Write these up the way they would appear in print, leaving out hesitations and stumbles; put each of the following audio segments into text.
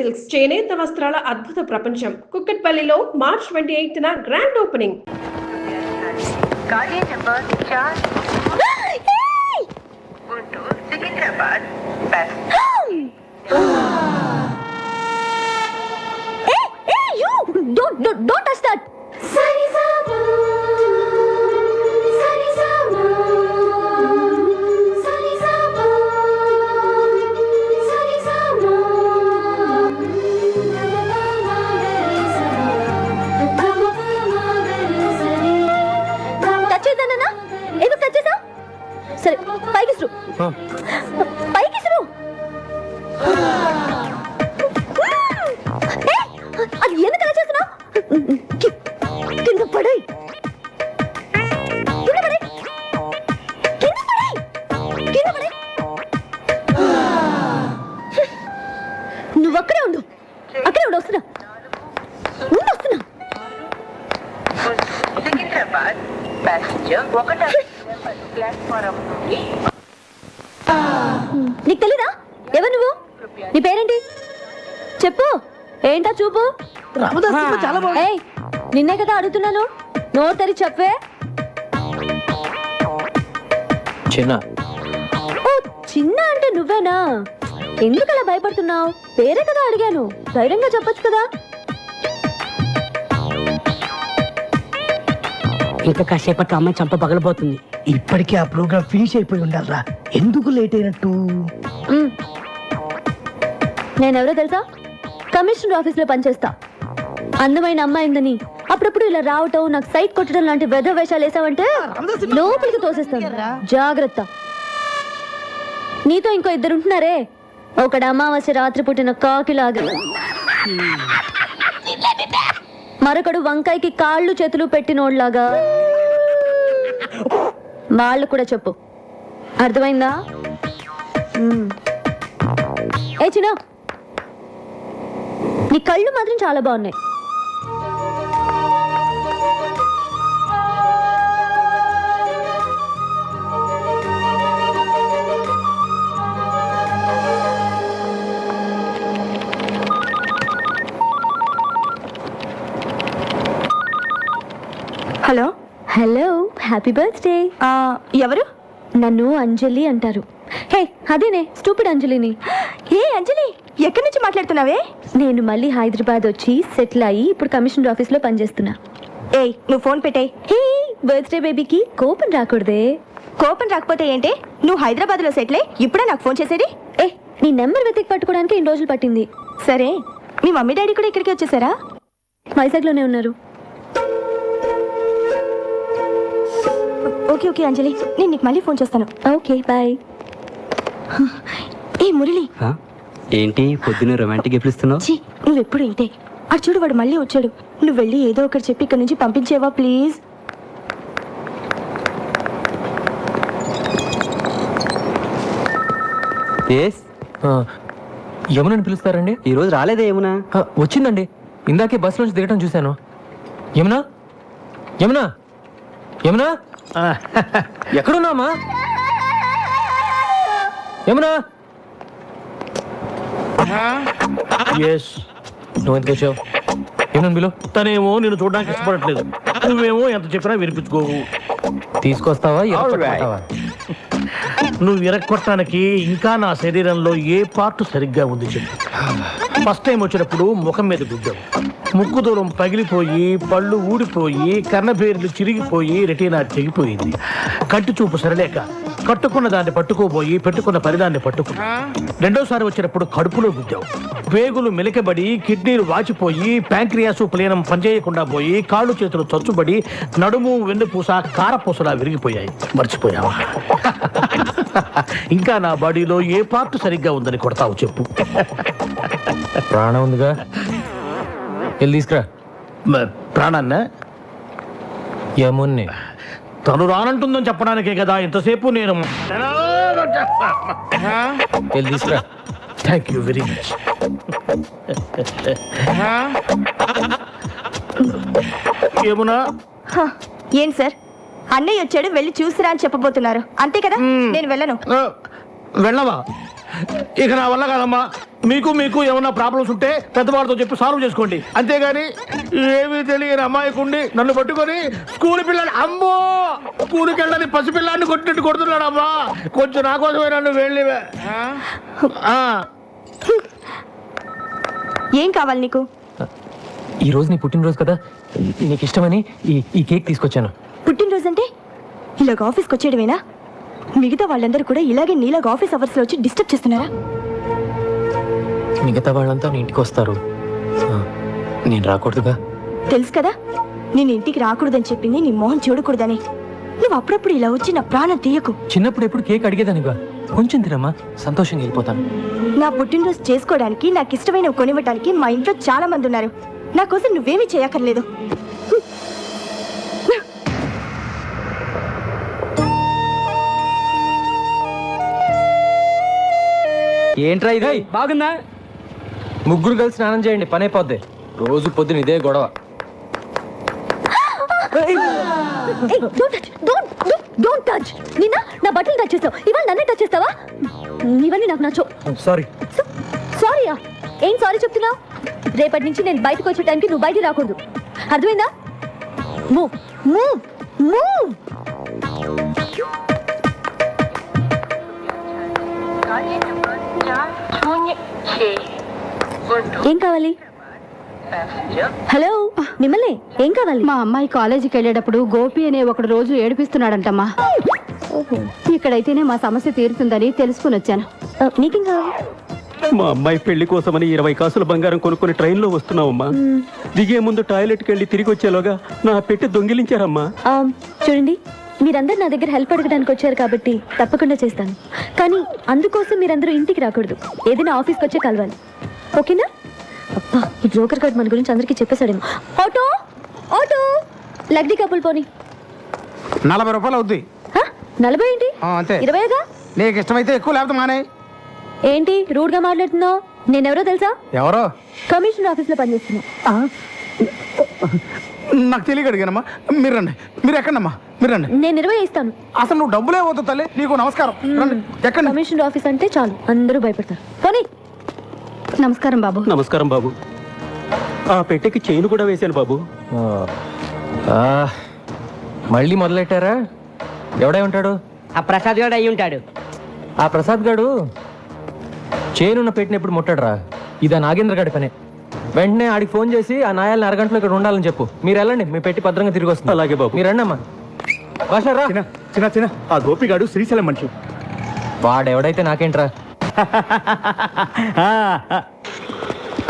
Silks చేనేత వస్త్రాల అద్భుత ప్రపంచం. కుక్కట్పల్లిలో మార్చ్ 28న grand opening. Don't touch that. సరే పైకి అది ఎందుకు అలా చేస్తున్నావు? కింద పడై నువ్వు అక్కడే ఉండు వస్తున్నా నీకు తెలీదా? ఎవరు నువ్వు? నీ పేరేంటి చెప్పు. ఏంటా చూపు? నిన్నే కదా అడుగుతున్నాను, నోరు తెరి చెప్పే. చిన్న. ఓ చిన్న అంటే నువ్వేనా? ఎందుకు అలా భయపడుతున్నావు? పేరే కదా అడిగాను, ధైర్యంగా చెప్పొచ్చు కదా. ఇంకా కాసేపట్లో అమ్మాయి చంప పగలబోతుంది. ఇప్పటికే ఆ ప్రోగ్రామ్ ఫినిష్ అయిపోయి ఉండాలరా, ఎందుకు లేట్ అయినట్టు? నేనెవరో తెలుసా? కమిషనర్ ఆఫీస్ లో పనిచేస్తా. అందమైన అమ్మాయిందని అప్పుడప్పుడు ఇలా రావటం, నాకు సైట్ కొట్టడం లాంటి వెధ వేషాలు వేసావంటే లోపలికి తోసేస్తాను, జాగ్రత్త. నీతో ఇంకో ఇద్దరు ఉంటున్నారే, ఒకడు అమావాస్య రాత్రి పుట్టిన కాకిలాగా, మరొకడు వంకాయకి కాళ్ళు చేతులు పెట్టినోడ్లాగా. వాళ్ళు కూడా చెప్పు, అర్థమైందా? ఏ చిన్న, నీ కళ్ళు మాత్రం చాలా బాగున్నాయి. Hello hello, happy birthday. ఎవరు? నన్ను అంజలి అంటారు. హే అదేనే, స్టూపిడ్ అంజలిని. ఏ అంజలి, ఎక్కడి నుంచి మాట్లాడుతున్నావే? నేను మళ్ళీ హైదరాబాద్ వచ్చి సెటిల్ అయ్యి ఇప్పుడు కమిషనర్ ఆఫీస్ లో పనిచేస్తున్నా. ఏయ్ నువ్వు ఫోన్ పెట్టే. హే, బర్త్డే బేబీకి కోపం రాకూడదే. కోపం రాకపోతే ఏంటే? నువ్వు హైదరాబాద్ లో సెటిల్ అయ్యి ఇప్పుడే నాకు ఫోన్ చేసేది? ఏ, నీ నెంబర్ వెతికి పట్టుకోవడానికి ఇన్ని రోజులు పట్టింది. సరే, మీ మమ్మీ డాడీ కూడా ఇక్కడికి వచ్చేసారా? వైజాగ్ లోనే ఉన్నారు. ఓకే ఓకే అంజలి, నేను నీకు మళ్ళీ ఫోన్ చేస్తాను. Okay bye. ఏ మురళి, ఏంటి పొద్దున్న రొమాంటిక్ గిఫ్ట్లు ఇస్తున్నావు? నువ్వు ఎప్పుడు ఇంతే. అటు చూడు, వాడు మళ్ళీ వచ్చాడు. నువ్వు వెళ్ళి ఏదో ఒకటి చెప్పి ఇక్కడ నుంచి పంపించేవా ప్లీజ్? యమునని పిలుస్తారండి? ఈ రోజు రాలేదే యమునా? వచ్చిందండి, ఇందాకే బస్ నుంచి దిగటం చూశాను. యమునా, యమునా, యమునా, ఎక్కడున్నామా? యమునా, నువ్వు ఎందుకు వచ్చావు? ఏమన్నా బిలో? తనేమో నేను చూడడానికి ఇష్టపడట్లేదు, నువ్వేమో ఎంత చెప్పినా వినిపించుకోవు. తీసుకొస్తావా? నువ్వు విరక్కొట్టడానికి ఇంకా నా శరీరంలో ఏ పార్ట్ సరిగ్గా ఉంది చెప్పు. ఫస్ట్ టైం వచ్చినప్పుడు ముఖం మీద గుద్దావు, ముక్కు దూరం పగిలిపోయి, పళ్ళు ఊడిపోయి, కన్నబేర్లు చిరిగిపోయి, రెటీనా తెగిపోయింది. కంటి చూపు సరలేక కట్టుకున్న దాన్ని పట్టుకోబోయి పెట్టుకున్న పరిదాన్ని పట్టుకున్నా. రెండోసారి వచ్చినప్పుడు కడుపులో గుద్దావు, పేగులు మెలికబడి, కిడ్నీలు వాచిపోయి, ప్యాంక్రియాసు ప్లీనం పనిచేయకుండా పోయి, కాళ్ళు చేతులు చచ్చుబడి, నడుము వెన్నుపూస కారపూసలా విరిగిపోయాయి. మర్చిపోయావా? ఇంకా నా బాడీలో ఏ పార్ట్ సరిగ్గా ఉందని కొడతావు చెప్పు. ప్రాణం ఉందిగా, వెళ్ళి తీసుకురా. ప్రాణాన్న? యమున్ని. తను రానంటుందని చెప్పడానికే కదా ఇంతసేపు నేను. వెళ్ళి తీసుకురా. Thank you very much. Yamuna. ఏం సార్, అన్నయ్య వచ్చాడు, వెళ్ళి చూసిరా అని చెప్పబోతున్నారు అంతే కదా? నేను వెళ్ళను. వెళ్ళవా? ఇక నా వల్ల కాదమ్మా. మీకు ఏమన్నా ప్రాబ్లమ్స్ ఉంటే పెద్దవాళ్ళతో చెప్పి సాల్వ్ చేసుకోండి, అంతేగాని ఏమీ తెలియని అమ్మాయికుండి నన్ను పట్టుకొని స్కూల్ పిల్లలు అమ్మో స్కూల్కి వెళ్ళని పసిపిల్లాన్ని కొట్టినట్టు కొడుతున్నాడు అమ్మా. కొంచెం నా కోసమే నన్ను వెళ్ళి ఏం కావాలి నీకు? ఈ రోజు నీ పుట్టినరోజు కదా, నీకు ఇష్టమని ఈ కేక్ తీసుకొచ్చాను. పుట్టినరోజు అంటే ఇలాగ ఆఫీస్కి వచ్చేయడమేనా? మిగతా వాళ్ళందరూ కూడా ఇలాగే నీలాగ ఆఫీస్ అవర్స్లో వచ్చి డిస్టర్బ్ చేస్తున్నారా? మిగతా వాళ్ళంతా నీ ఇంటికి వస్తారు, నేను రాకూడదుగా. తెలుసు కదా, నేను ఇంటికి రాకూడదని చెప్పింది నీ మొహం చూడకూడదని. నువ్వు అప్పుడప్పుడు ఇలా వచ్చి నా ప్రాణం తీయకు. చిన్నప్పుడు ఎప్పుడు కేక్ అడిగేదానిగా, కొంచెం తినమ్మా, సంతోషంగా వెళ్ళిపోతాను. నా పుట్టినరోజు చేసుకోవడానికి, నాకు ఇష్టమైనవి కొనివ్వడానికి మా ఇంట్లో చాలా మంది ఉన్నారు. నా కోసం నువ్వేమీ చేయక్కర్లేదు. ఏంట్రా ఇది? బాగుందా? ముగ్గురు కలిసి స్నానం చేయండి, పని అయిపోద్ది. రోజు పొద్దున ఇదే గొడవ. నిన్న నా బట్టలు టచ్ చేస్తావు, ఇవాళ నన్నే టచ్ చేస్తావా? ఇవన్నీ నాకు నచ్చవు. సారీ. సారీయా? ఏం సారీ చెప్తున్నావు? రేపటి నుంచి నేను బయటకు వచ్చే టైంకి నువ్వు బయటికి రాకూడదు, అర్థమైందా? Move move move. ఏం కావాలి? హలో, మిమ్మల్ని ఏం కావాలి? మా అమ్మాయి కాలేజీకి వెళ్ళేటప్పుడు గోపి అనే ఒకడు రోజు ఏడిపిస్తున్నాడంటమ్మా. ఇక్కడైతేనే మా సమస్య తీరుతుందని తెలుసుకుని వచ్చాను. నీకేం కావాలి? మా అమ్మాయి పెళ్లి కోసమని 20 కాసుల బంగారం కొనుక్కొని ట్రైన్లో వస్తున్నావమ్మా. దిగే ముందు టాయిలెట్కి వెళ్ళి తిరిగి వచ్చేలోగా నా పెట్టి దొంగిలించారమ్మా. చూడండి, మీరందరూ నా దగ్గర హెల్ప్ అడగడానికి వచ్చారు కాబట్టి తప్పకుండా చేస్తాను. కానీ అందుకోసం మీరందరూ ఇంటికి రాకూడదు, ఏదైనా ఆఫీస్కి వచ్చే కలవాలి, ఓకేనా? అబ్బా, ఈ బ్రోకర్ గార్డ్ మన గురించి అందరికీ చెప్పేశాడేమో. ఆటో ఆటో, లగ్డీ కప్పులు పోనీ. 40 రూపాయలు అవుద్ది. 40 ఏంటి? అంతే. 20గా? నీకు ఇష్టమైతే ఎక్కువ, లేకపోతే మానే. ఏంటి రూడ్ గా మాట్లాడుతున్నావు? నేనెవరో తెలుసా? ఎవరో? కమిషనర్ ఆఫీస్ లో పనిచేస్తున్నా. నాకు తెలియక అడిగానమ్మా. మీరు రండి. మీరు ఎక్కడమ్మా? మీరు రండి. నేను 20 ఇస్తాను. అసలు నువ్వు డబ్బులే పోతావు తల్లి. నీకు నమస్కారం. రండి. ఎక్కడ? కమిషనర్ ఆఫీస్ అంటే చాలు అందరూ భయపడతారు. పోనీ. నమస్కారం బాబు. నమస్కారం బాబు. ఆ పెట్టెకి చైన్ కూడా వేశాను బాబు. మళ్ళీ మొదలెట్టారా? ఎవడై ఉంటాడు? ఆ ప్రసాద్ గారు అయి ఉంటాడు. ఆ ప్రసాద్ గాడు చేనున్న పెట్టిన ఎప్పుడు ముట్టాడురా. ఇదా నాగేంద్ర గాడి పనే. వెంటనే ఆడికి ఫోన్ చేసి ఆ నాయాలని అరగంటలో ఇక్కడ ఉండాలని చెప్పు. మీరు వెళ్ళండి, మీ పెట్టి భద్రంగా తిరిగి వస్తుంది. అలాగే బాబు. మీరు రండి అమ్మా. భాషరా చిన్న ఆ గోపిగాడు శ్రీశైలం మనిషి. వాడెవడైతే నాకేంట్రా.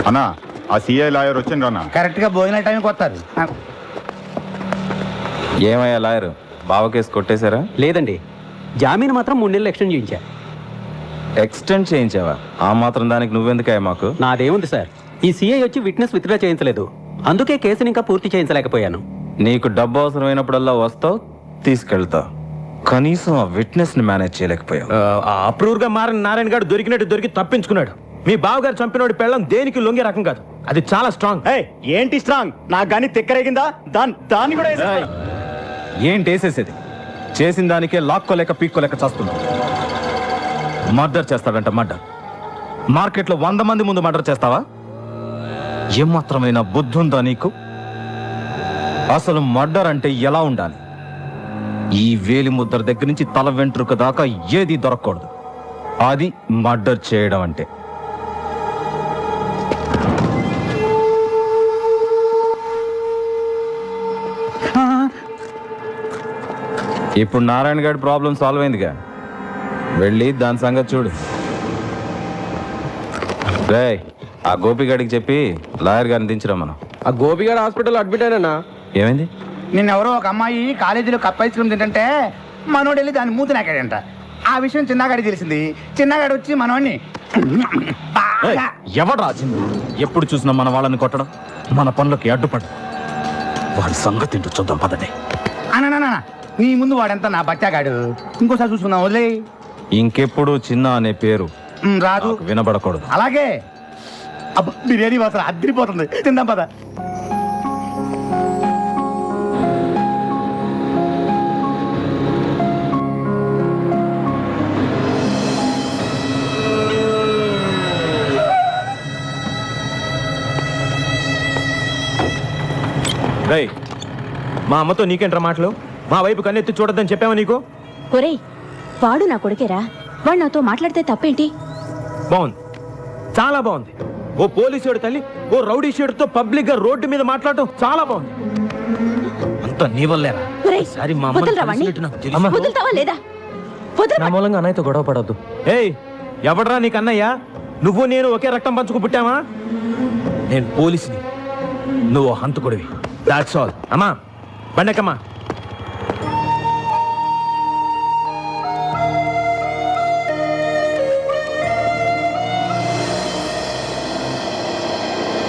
అన్నా, ఆ సిఐ లాయర్ వచ్చిండ్రు అన్న. కరెక్ట్ గా భోజన టైంకి వస్తారు. ఏమయ్యా లాయర్, బావ కేసు కొట్టేశారా? లేదండి, జామీన్ మాత్రం 3 నెలలు ఎక్స్టెండ్ చేయించా. ఎక్స్టెండ్ చేయించావా? ఆ మాత్రం దానికి నువ్వెందుకయ్యా మాకు? నాదేముంది సార్, ఈ సిఐ వచ్చి విట్నెస్ విత్డ్రా చేయించలేదు, అందుకే కేసుని ఇంకా పూర్తి చేయించలేకపోయాను. నీకు డబ్బు అవసరమైనప్పుడల్లా వస్తావు, తీసుకెళ్తావు, కనీసం ఆ విట్నెస్ ని మేనేజ్ చేయలేకపోయావు. అప్రూవ్ గా మారిన నారాయణ గారు దొరికి తప్పించుకున్నాడు. మీ బావగారు చంపినోడి పెళ్ళం దేనికి లొంగే రకం కాదు, అది చాలా స్ట్రాంగ్. ఏంటి స్ట్రాంగ్? నాకు గానీ తిక్కరేగిందా? దాన్ని కూడా ఏయ్, ఏంటి వేసేసేది? చేసిన దానికే లాక్కోలేక పీక్కోలేక చేస్తున్నావు. మర్డర్ చేస్తాడంట, మర్డర్. మార్కెట్లో 100 మంది ముందు మర్డర్ చేస్తావా? ఏమాత్రమైన బుద్ధి ఉందా నీకు? అసలు మర్డర్ అంటే ఎలా ఉండాలి? ఈ వేలి ముద్ర దగ్గర నుంచి తల వెంట్రుక దాకా ఏది దొరకకూడదు. అది మర్డర్ చేయడం అంటే. ఇప్పుడు నారాయణ గారి ప్రాబ్లం సాల్వ్ అయిందిగా, వెళ్ళి దాని సంగతి చూడు. రేయ్, ఆ గోపిగాడికి చెప్పి లాయర్ గారిని దించరా. మనం ఆ గోపిగాడు హాస్పిటల్ అడ్మిట్ అయినా. ఏమైంది? నిన్నెవరో ఒక అమ్మాయి కాలేజీలో కప్ ఐస్ క్రీమ్ తింటే మనోడు వెళ్ళి దాన్ని మూతి నాకాడంట. ఆ విషయం చిన్నగాడికి తెలిసింది. చిన్నగాడు వచ్చి మనోడిని ఎవడు రాసింది? ఎప్పుడు చూసినా మన వాళ్ళని కొట్టడం, మన పనులకి అడ్డుపడ. వాడి సంగతి ఏంటో చూద్దాం పదండి. అనా నీ ముందు వాడంతా నా బచ్చాగాడు. ఇంకోసారి చూసుకుందాం, వదిలే. ఇంకెప్పుడు చిన్న అనే పేరు రాదు, వినబడకూడదు. అలాగే. బిర్యానీ వాసన అద్దరిపోతుంది, తిందాం పద. రేయ్, మా అమ్మతో నీకేంట్రా మాటలు? మా వైపు కన్నెత్తి చూడొద్దని చెప్పావా నీకు? ఒరేయ్ వాడు నా కొడుకేరా, వాడు నాతో మాట్లాడితే తప్పేంటి? బాగుంది, చాలా బాగుంది. ఓ పోలీసుడు తల్లి ఓ రౌడీ షేడుతో పబ్లిక్ గా రోడ్డు మీద మాట్లాడటం చాలా బాగుంది. అంతా నీ వల్లేరా? ఒరేయ్, సరే మా అమ్మని వదలరా వాణ్ణి? కలిసినట్టు నాకు తెలుసు. వదులుతావా లేదా? వదలరా. నా మూలంగా అన్నయ్యతో గొడవ పడద్దు. ఏయ్, ఎవడరా నీకు అన్నయ్య? నువ్వు నేను ఒకే రక్తం పంచుకు పుట్టావా? నేను పోలీసుని, నువ్వు హంతకుడివి. That's all. అమ్మా బండకమ్మా.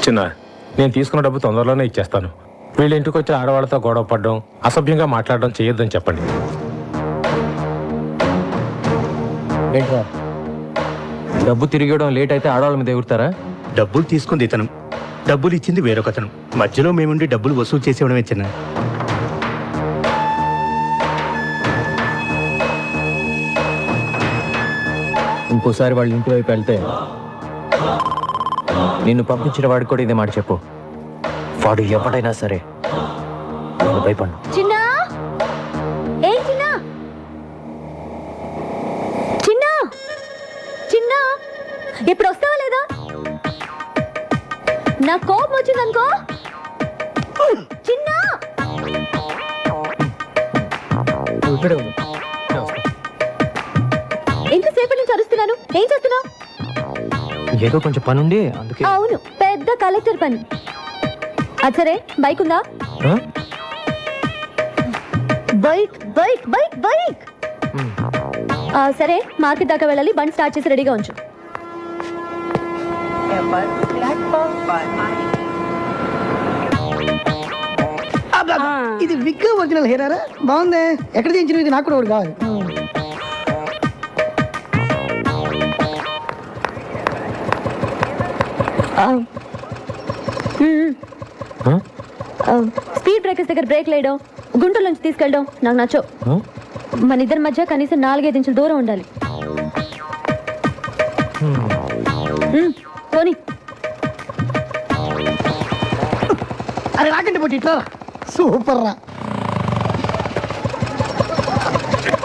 చిన్న, నేను తీసుకున్న డబ్బు తొందరలోనే ఇచ్చేస్తాను. వీళ్ళ ఇంటికి వచ్చి ఆడవాళ్ళతో గొడవ పడడం, అసభ్యంగా మాట్లాడడం చేయొద్దని చెప్పండి. ఏంట్రా, డబ్బు తిరిగి ఇవ్వడం లేట్ అయితే ఆడవాళ్ళ మీద ఎగురుతారా? డబ్బులు తీసుకుంది ఇతను, డబ్బులు ఇచ్చింది వేరొకతను. మధ్యలో మేముండి డబ్బులు వసూలు చేసేవడమే చిన్న. ఇంకోసారి వాళ్ళ ఇంటి వైపు వెళ్తే నిన్ను పంపించిన వాడికి కూడా ఇదే మాట చెప్పు. వాడు ఎవడైనా సరే నేను భయపడ్ను. చిన్నా, ఏ చిన్నా, చిన్నా, చిన్నా, ఇప్పుడు వస్తావా లేదా? నా కోపం వచ్చిందనుకో. చిన్నా, ఇక్కడే ఉంది. ఎంతసేపటి నుంచి అరుస్తున్నాను, ఏం చేస్తున్నావు? ఏదో కొంచెం పనుండి అందుకే. అవును, పెద్ద కలెక్టర్ పని. అది సరే, బైక్ ఉందా? ఆ? Bike bike bike bike. సరే, మార్కెట్ దాకా వెళ్ళాలి. బండి స్టార్ట్ చేసి రెడీగా ఉంచు. ఇది విగ్ ఒరిజినల్ హెయిరా? బాగుంది. ఎక్కడ చేయించిన? ఇది నాకు కూడా ఒకటి కావాలి. స్పీడ్ బ్రేకర్స్ దగ్గర బ్రేక్ లేయడం, గుంటూరు నుంచి తీసుకెళ్ళడం నాకు నచ్చవు. మన ఇద్దరి మధ్య కనీసం 4-5 ఇంచుల దూరం ఉండాలి. పోనీ. అరే రాకండి పోటీ, ఇట్లా సూపర్ రా.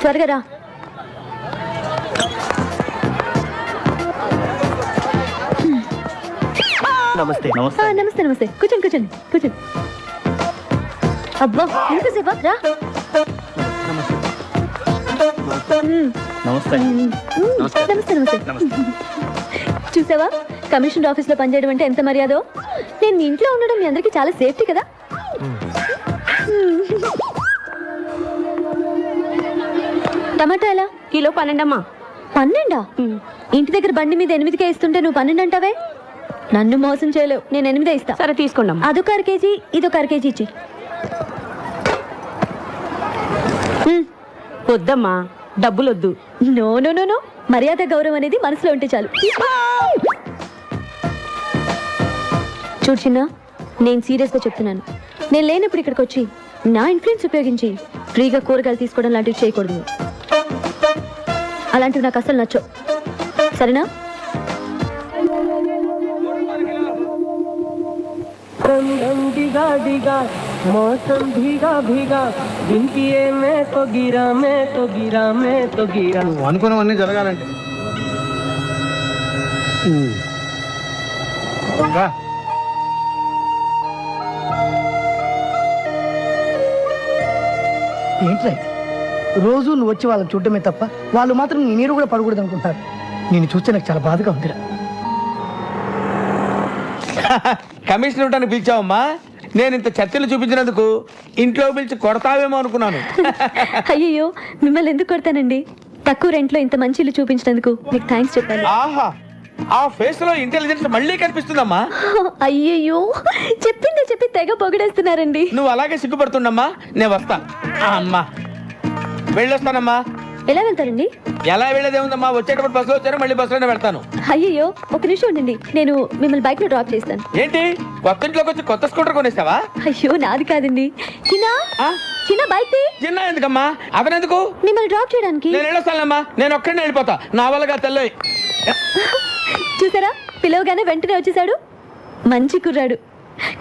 త్వరగా రా. నమస్తే. నమస్తే నమస్తే. కూర్చోండి కూర్చోండి కూర్చోండి. అబ్బా, ఎంతసేపా? రా. నమస్తే. నమస్తే నమస్తే. చూసావా, కమిషనర్ ఆఫీస్ లో పనిచేయడం అంటే ఎంత మర్యాదో. నేను ఇంట్లో ఉండడం మీ అందరికి చాలా సేఫ్టీ కదా. టమాటా ఎలా? కిలో 12 అమ్మా. 12? ఇంటి దగ్గర బండి మీద 8కే ఇస్తుంటే నువ్వు 12 అంటావే? నన్ను మోసం చేయలేవు. నేను 8 ఇస్తా. సరే తీసుకోండి. అదొక 1/2 కేజీ, ఇదొక 1/2 కేజీ ఇచ్చి. వద్దమ్మా, డబ్బులొద్దు. నో నో నో నో, మర్యాద గౌరవం అనేది మనసులో ఉంటే చాలు. చూడు చిన్న, నేను సీరియస్గా చెప్తున్నాను. నేను లేనప్పుడు ఇక్కడికి వచ్చి నా ఇన్ఫ్లుయెన్స్ ఉపయోగించి ఫ్రీగా కూరగాయలు తీసుకోవడం లాంటివి చేయకూడదు. అలాంటివి నాకు అసలు నచ్చవు. సరేనా? అనుకున్నవన్నీ జరగాలంటే ఏంట్రా ఇది? రోజు నువ్వు వచ్చి వాళ్ళని చూడటమే తప్ప వాళ్ళు మాత్రం నీ నీరు కూడా పడకూడదు అనుకుంటారు. నేను చూస్తే నాకు చాలా బాధగా ఉందిరా. కమిషనర్ ఉండడానికి పిలిచావమ్మా? నేను ఇంత చర్చలు చూపించినందుకు ఇంట్లో పిలిచి కొడతావేమో అనుకున్నాను. అయ్యయ్యో, మిమ్మల్ని ఎందుకు కొడతానండి? తక్కువ రెంట్లో ఇంత మంచి ఇల్లు చూపించినందుకు మీకు థ్యాంక్స్ చెప్పాలి. ఆహా, ఆ ఫేస్ లో ఇంటెలిజెన్స్ మళ్ళీ కనిపిస్తుందమ్మా. అయ్యయ్యో, చెప్పిందే చెప్పి తెగ పొగిడేస్తున్నారండి. నువ్వు అలాగే సిగ్గుపడుతుండమ్మా. నేను వస్తా. అమ్మా వెళ్ళొస్తానమ్మా. ఎలా వెళ్తారండి? ఎలా వెళ్ళేదేముందమ్మా, వచ్చేటప్పుడు బస్సులో వచ్చాను, మళ్ళీ బస్సులోనే వెళ్తాను. అయ్యయ్యో, ఒక నిమిషం ఉండండి, నేను మిమ్మల్ని బైక్ లో డ్రాప్ చేస్తాను. ఏంటి, కొత్త ఇంట్లోకి వచ్చి కొత్త స్కూటర్ కొనేస్తావా? అయ్యో, నాది కాదండి. చిన్న చిన్న బైక్ తీ. చిన్న ఎందుకమ్మా? అతనెందుకు? మిమ్మల్ని డ్రాప్ చేయడానికి. నేను వెళ్ళొస్తానమ్మా. నేను ఒక్కడినే వెళ్ళిపోతా. నా వల్లగా తెల్లయి. చూసారా, పిలవగానే వెంటనే వచ్చేసాడు. మంచి కుర్రాడు.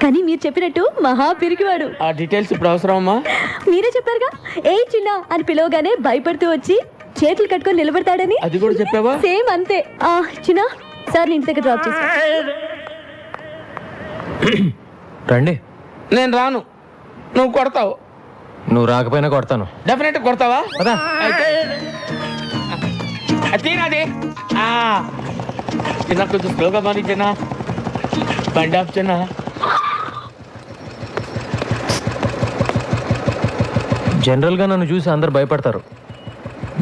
కానీ మీరు చెప్పినట్టు మహా పిరికివాడు. ఆ డీటెయిల్స్ ఇప్పుడు అవసరం అమ్మా? మీరే చెప్పారుగా, ఏ చిన్న అని పిలవగానే భయపడుతూ వచ్చి చేతులు కట్టుకొని నిలబడతాడని. అది కూడా చెప్పావా? సేమ్ అంతే. చిన్న సార్ ఇంటి దగ్గర డ్రాప్ చేసి రండి. నేను రాను, నువ్వు కొడతావు. నువ్వు రాకపోయినా కొడతాను. డెఫినెట్ కొడతావా? అయితే తీరాది చిన్న, కొంచెం స్లోగా మరి చిన్న, బండి ఆఫ్ చిన్న. జనరల్గా నన్ను చూసి అందరు భయపడతారు.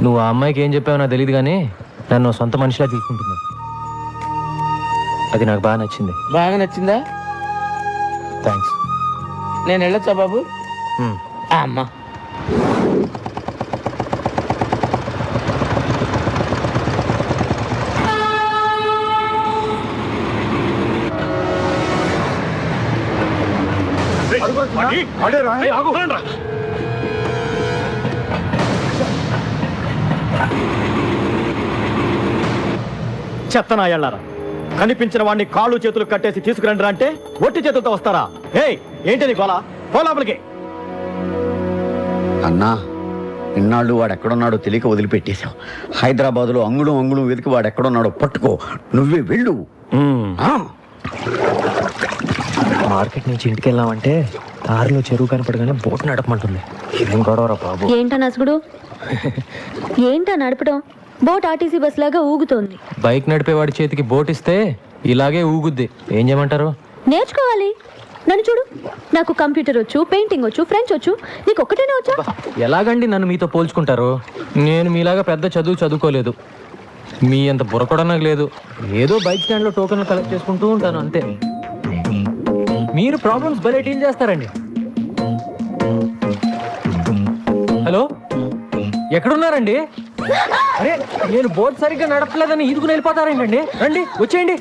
నువ్వు ఆ అమ్మాయికి ఏం చెప్పావో నాకు తెలియదు, కానీ నన్ను సొంత మనిషిలా చూసుకుంటున్నావు. అది నాకు బాగా నచ్చింది. బాగా నచ్చిందా? థ్యాంక్స్. నేను వెళ్ళొచ్చా బాబు? అమ్మా చెత్తనా ఎళ్ళారా? కనిపించిన వాడిని కాళ్ళు చేతులు కట్టేసి తీసుకురండి అంటే ఒట్టి చేతులతో వస్తారా? ఏంటి గోలా? లోపలికి. అన్నా, ఇన్నాళ్ళు వాడు ఎక్కడున్నాడో తెలియక వదిలిపెట్టేశావు. హైదరాబాద్లో అంగుళం అంగుళం వెతికి వాడు ఎక్కడున్నాడో పట్టుకో. నువ్వే వెళ్ళు. మార్కెట్ నుంచి ఇంటికి వెళ్ళామంటే దారిలో చెరువు కనపడగానే బోట్ నడపమంటుంది. ఇదేం గొడవరా బాబు? ఏంటా నసుగుడు? ఏంటా నడపడం? బోట్ ఆర్టీసీ బస్ లాగా ఊగుతోంది. బైక్ నడిపేవాడి చేతికి బోట్ ఇస్తే ఇలాగే ఊగుద్ది. ఏం చేయమంటారు? నేర్చుకోవాలి. నన్ను చూడు, నాకు కంప్యూటర్ వచ్చు, పెయింటింగ్ వచ్చు, ఫ్రెంచ్ వచ్చు. నీకు ఒక్కటేనే వచ్చా? ఎలాగండి నన్ను మీతో పోల్చుకుంటారు? నేను మీలాగా పెద్ద చదువుకోలేదు. మీ అంత బుర్ర కూడా నాకు లేదు. ఏదో బైక్ స్టాండ్లో టోకెన్లు కలెక్ట్ చేసుకుంటూ ఉంటాను అంతే. మీరు ప్రాబ్లమ్స్ భలే డీల్ చేస్తారండి. హలో, ఎక్కడున్నారండి? అరే, నేను బోట్ సరిగ్గా నడపలేదని ఈదుకుని వెళ్ళిపోతారేంటండి? రండి, వచ్చేయండి.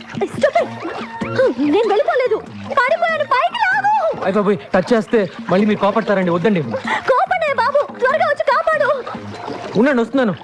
నేను వెళ్ళిపోలేదు, పడిపోయాను. పైకి లాగు. అయిపోయి టచ్ చేస్తే మళ్ళీ మీరు కోపడతారండి. వద్దండి. కోపడే బాబు, త్వరగా వచ్చి కాపాడు. ఉండండి, వస్తున్నాను.